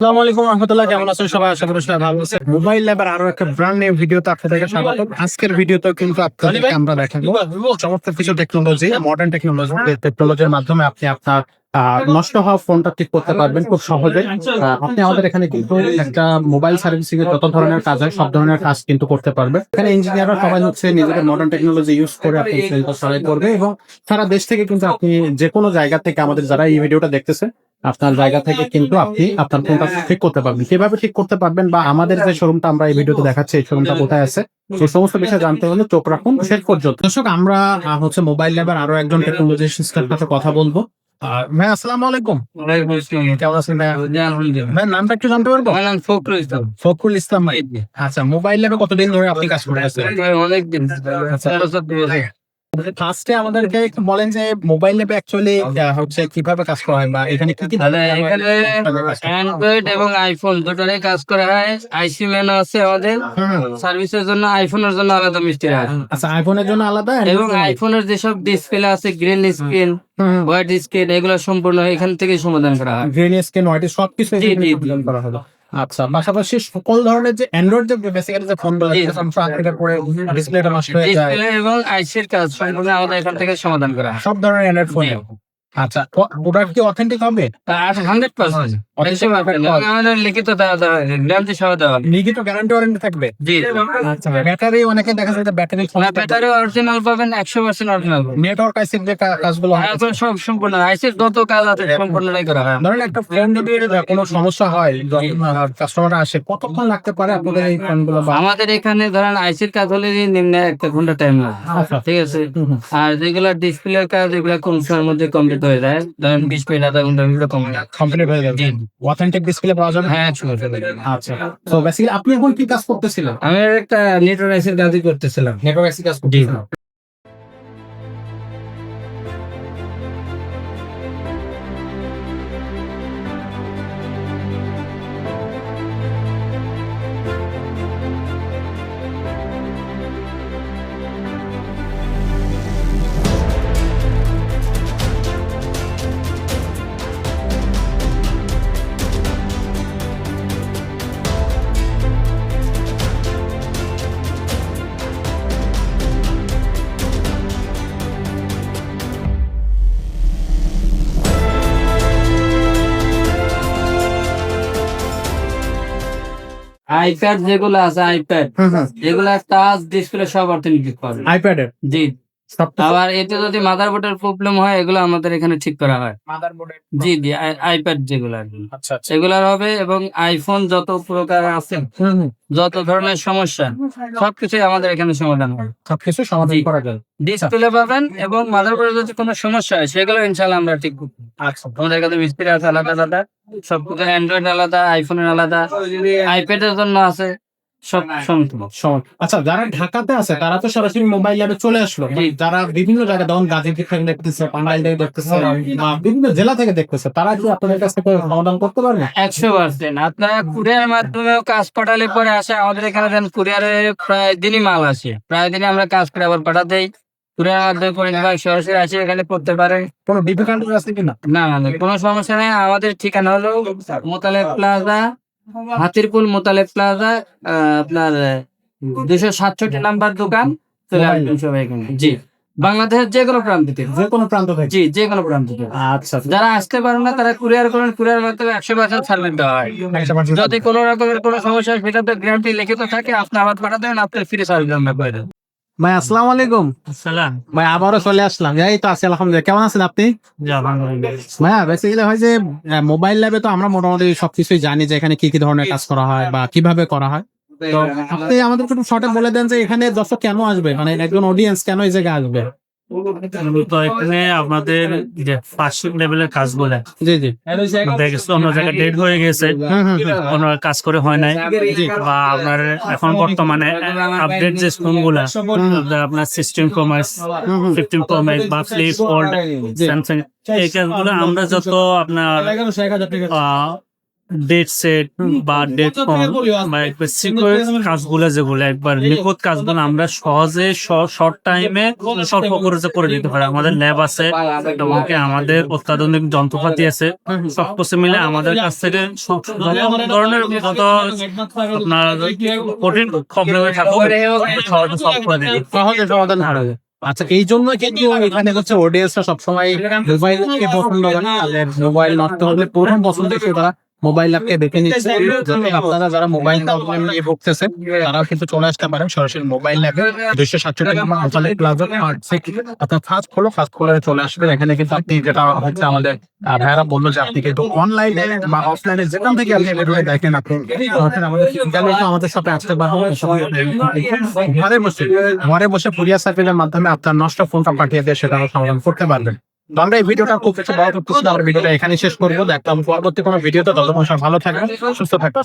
আসসালামু আলাইকুম রহমতুল্লাহ, কেমন আছেন সবাই? আশা করি সবাই ভালো আছেন। মোবাইল ল্যাবের আরো একটা ব্র্যান্ড নিউ ভিডিওতে আপনাদেরকে স্বাগত। আজকের ভিডিওতে কিন্তু আপনাদেরকে আমরা দেখাবো চমৎকার কিছু টেকনোলজি, মডার্ন টেকনোলজির মাধ্যমে আপনি আপনার নষ্ট হওয়া ফোনটা ঠিক করতে পারবেন খুব সহজে। আপনি আমাদের এখানে কিন্তু একটা মোবাইল সার্ভিসিং এর যত ধরনের কাজ হয় সব ধরনের কাজ কিন্তু করতে পারবে। এখানে ইঞ্জিনিয়াররা সবাই হচ্ছে নিজেদের মডার্ন টেকনোলজি ইউজ করে আপনি সবাই করবে এবং সারা দেশ থেকে কিন্তু আপনি যে কোনো জায়গা থেকে আমাদের যারা এই ভিডিওটা দেখতেছে আপনার জায়গা থেকে কিন্তু আপনি আপনার ফোনটা ঠিক করতে পারবেন। কিভাবে ঠিক করতে পারবেন বা আমাদের যে শোরুমটা আমরা এই ভিডিওতে দেখাচ্ছি এই শোরুমটা কোথায় আছে এই সমস্ত বিষয় জানতে হলে চোখ রাখুন শেষ পর্যন্ত। দর্শক, আমরা হচ্ছে মোবাইল ল্যাবের আরো একজন টেকনোলজিস্টের সাথে কথা বলবো। ভাই আসসালামু আলাইকুম। কেমন আছেন ভাই? ভাই নামটা একটু জানতে পারবো? ফখরুল ইসলাম। ফখরুল ইসলাম ভাই। আচ্ছা, মোবাইল ল্যাবে কতদিন ধরে আপনি কাজ করে আছেন? অনেকদিন। ফার্স্টে আমাদেরকে একটু বলেন যে মোবাইল ল্যাবে অ্যাকচুয়ালি হচ্ছে কিভাবে কাজ করা হয় বা এখানে কি কি এখানে অ্যান্ড্রয়েড এবং আইফোন দুটোরই কাজ করা হয়। আইসি ম্যান আছে আমাদের সার্ভিসের জন্য, আইফোনের জন্য আলাদা মিস্ত্রি আছে। আচ্ছা, আইফোনের জন্য আলাদা এবং আইফোনের যেসব ডিসপ্লে আছে, গ্রিন স্ক্রিন, হোয়াইট স্ক্রিন, এগুলো সম্পূর্ণ এখান থেকে সমাধান করা হয়। গ্রিন স্ক্রিন, হোয়াইট সবকিছু করা হলো। আচ্ছা, পাশাপাশি সকল ধরনের যে অ্যান্ড্রয়েড যে বেসিক্যালি যে ফোনগুলো পরে ডিসপ্লেটা নষ্ট হয়ে যায় ডিসপ্লে এবং আইসির কাজ সম্পূর্ণ আমাদের এখান থেকে সমাধান করা হয় সব ধরনের অ্যান্ড্রয়েড ফোনে। আচ্ছা, প্রোডাক্ট কি অথেন্টিক হবে? 100%। আমাদের লিখিত গ্যারান্টি সহ দেওয়া হবে। লিখিত গ্যারান্টি ওয়ারেন্টি থাকবে? জি। আচ্ছা, ব্যাটারি অনেকে দেখা যায় ব্যাটারি ব্যাটারি অরিজিনাল পাবেন, 100% অরিজিনাল পাবেন। নেটওয়ার্ক আইসির যে কাজগুলো হয় এখন সব সম্পূর্ণ আইসির যত কাজ আছে সম্পূর্ণটাই করা হয়। ধরেন একটা ফোন যদি কোনো সমস্যা হয় কাস্টমার আসে কতক্ষণ লাগতে পারে আপনাদের এই ফোনগুলো? আমাদের এখানে ধরেন আইসির কাজ হলে নিম্ন 1 ঘন্টা টাইম লাগে, ঠিক আছে। আর যেগুলো ডিসপ্লের কাজ এগুলো কম সময়ের মধ্যে কমপ্লিট হয়ে যায়, ধরেন 20 মিনিট আধা ঘন্টা কমপ্লিট হয়ে যাবে। অথেন্টিক ডিসপ্লে পাওয়া যাবে? হ্যাঁ। আচ্ছা, তো বেসিক্যালি আপনি এখন কি কাজ করতেছিলেন? আমি একটা নেটওয়ার্ক আইসির কাজই করতেছিলাম। নেটওয়ার্ক আইসি কাজ করতেছিলাম। আইপ্যাড যেগুলো আছে, আইপ্যাড যেগুলো টাচ ডিসপ্লে সব অথেন্টিক পাবেন আইপ্যাডের? জি। আবার এতে যদি মাদারবোর্ডের প্রবলেম হয় এগুলো আমাদের এখানে ঠিক করা হয়। মাদারবোর্ডের? জি জি, আইপ্যাড যেগুলো আর কি আচ্ছা আচ্ছা। এগুলার হবে। এবং আইফোন যত প্রকার আছে, যত ধরনের সমস্যা সবকিছুই আমাদের এখানে সমাধান হবে। সবকিছু সমাধান করা যায়। ডিসপ্লে পাবেন এবং মাদারবোর্ডে যদি কোনো সমস্যা হয় সেগুলো ইনশাআল্লাহ আমরা ঠিক করব। আচ্ছা, আমাদের কাছে মিস্ত্রি আছে আলাদা আলাদা, সবকিছু অ্যান্ড্রয়েড আলাদা, আইফোনের আলাদা, আইপ্যাডের জন্য আছে, সব সমতুল্য। আচ্ছা, যারা ঢাকাতে আছে তারা তো সরাসরি মোবাইল ল্যাবে চলে আসলো। যারা বিভিন্ন জায়গায় যেমন গাজীপুর থেকে দেখতেছে, টাঙ্গাইল থেকে দেখতেছে বা বিভিন্ন জেলা থেকে দেখতেছে, তারা কি আপনাদের কাছ থেকে সমাধান করতে পারবে? 100%। আপনারা কুরিয়ার মাধ্যমেও কাজ পাঠালে পরে আসে আমাদের এখানে, দেন কুরিয়ারে প্রায় দিনই মাল আসে, প্রায় দিনই আমরা কাজ করে আবার পাঠাতে দেই। কুরিয়ার মাধ্যমে করে নিয়ে সরাসরি আসে এখানে করতে পারে। কোনো ডিফিকাল্টি আছে কিনা? না না, কোনো সমস্যা নেই। আমাদের ঠিকানা হলো মোতালেব প্লাজা, হাতিরপুল মোতালেব প্লাজা, আপনার 267 নাম্বার দোকান। চলে আসবেন সবাই এখানে। জি, বাংলাদেশের যে কোনো প্রান্ত থেকে। যে কোনো প্রান্ত থেকে? জি, যে কোনো প্রান্ত থেকে। আচ্ছা, যারা আসতে পারেন না তারা কুরিয়ার করেন, কুরিয়ার মাধ্যমে 100% সার্ভিস দেওয়া হয়। যদি কোনো রকমের কোনো সমস্যা হয় সেটাতে গ্যারান্টি লিখিত থাকে, আপনি আবার পাঠাতে দেবেন, আপনার ফ্রি সার্ভিস আমরা করে দেব। ভাই আসসালামু আলাইকুম। আসসালাম। ভাই আবারও চলে আসলাম। এই তো আছি আলহামদুলিল্লাহ। কেমন আছেন আপনি? ভাইয়া বেসিক্যালি হয় যে মোবাইল ল্যাবে তো আমরা মোটামুটি সবকিছুই জানি যে এখানে কি কি ধরনের কাজ করা হয় বা কিভাবে করা হয়। তো আপনি আমাদের একটু শর্টে বলে দেন যে এখানে দর্শক কেন আসবে, মানে একজন অডিয়েন্স কেন এই জায়গায় আসবে? মূলত এখানে আমাদের যে ফার্স্ট লেভেলের কাজ বলে, জি জি, দেখেছি অন্য জায়গায় ডেট হয়ে গেছে, অন্য কাজ করে হয় নাই, বা আপনার এখন বর্তমানে আপডেট যে ফোন গুলা আপনার 16 Pro Max, 15 Pro Max বা ফ্লিপ ফোল্ড, স্যামসাং, এই কাজগুলো আমরা যত আপনার ডেট সেট বা ডেট ফোন বা একবার সিকিউর কাজগুলো যেগুলো একবার নিখুঁত কাজগুলো আমরা সহজে শর্ট টাইমে স্বল্প খরচে করে দিতে পারি। আমাদের ল্যাব আছে এবং কি আমাদের অত্যাধুনিক যন্ত্রপাতি আছে, সব কিছু মিলে আমাদের কাছ থেকে সব ধরনের যত আপনার কঠিন প্রবলেমে থাকুক সহজে সলভ করে দিই। সহজে সমাধান হারাবে। আচ্ছা, এই জন্য কিন্তু এখানে হচ্ছে অডিয়েন্স সবসময় মোবাইলকে পছন্দ করে। তাদের মোবাইল নষ্ট হলে প্রথম পছন্দ করে তারা মোবাইল অ্যাপকে দেখে নিচ্ছে। যাতে আপনারা যারা মোবাইল প্রবলেম নিয়ে ভুগতেছেন তারাও কিন্তু চলে আসতে পারেন সরাসরি মোবাইল অ্যাপে 267 নম্বর আউটলেট প্লাজা আপনার ফার্স্ট ফ্লোরে চলে আসবেন। এখানে কিন্তু আপনি যেটা হচ্ছে আমাদের ভাইয়ারা বললো যে আপনি কিন্তু অনলাইনে বা অফলাইনে যেখান থেকে আপনি ভিডিও দেখেন আপনি আমাদের ইন্টারনেটে আমাদের সাথে আসতে পারবেন। ঘরে বসে কুরিয়ার সার্ভিসের মাধ্যমে আপনার নষ্ট ফোনটা পাঠিয়ে দিয়ে সেটা সমাধান করতে পারবেন। তো আমরা এই ভিডিওটা খুব বেশি বড় করতেছি না, আমরা ভিডিওটা এখানে শেষ করবো। দেখলাম পরবর্তী কোনো ভিডিওতে, ততক্ষণ সবাই ভালো থাকবেন, সুস্থ থাকবেন।